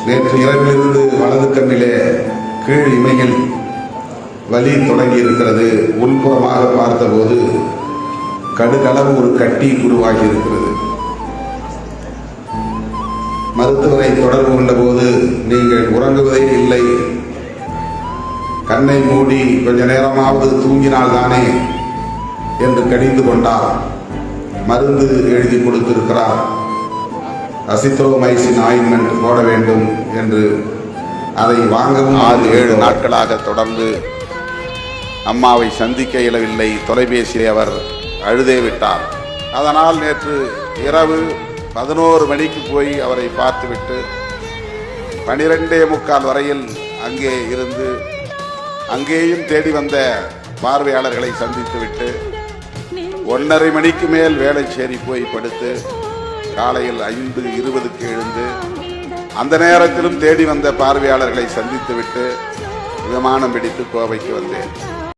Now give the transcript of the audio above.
நேற்று இரவிலிருந்து வலது கண்ணிலே கீழ் இமையில் வலி தொடங்கி இருக்கிறது. உள்புறமாக பார்த்தபோது கடுகளவு ஒரு கட்டி உருவாகி இருக்கிறது. மருத்துவரை தொடர்பு கொண்ட போது நீங்கள் உறங்குவதே இல்லை, கண்ணை மூடி கொஞ்ச நேரமாவது தூங்கினால் தானே என்று கடிந்து கொண்டார். மருந்து எழுதி கொடுத்திருக்கிறார். அசித்ரோமைசின் ஆயின்மெண்ட் போட வேண்டும் என்று அதை வாங்கவும் 6-7 நாட்களாக தொடர்ந்து அம்மாவை சந்திக்க இயலவில்லை. தொலைபேசியை அவர் அழுதே விட்டார். அதனால் நேற்று இரவு 11 மணிக்கு போய் அவரை பார்த்துவிட்டு 12:45 வரையில் அங்கே இருந்து அங்கேயும் தேடி வந்த பார்வையாளர்களை சந்தித்துவிட்டு 1:30 மணிக்கு மேல் வேளச்சேரி போய் படுத்து காலையில் 5:20க்கு எழுந்து அந்த நேரத்திலும் தேடி வந்த பார்வையாளர்களை சந்தித்துவிட்டு விமானம் பிடித்து கோவைக்கு வந்தேன்.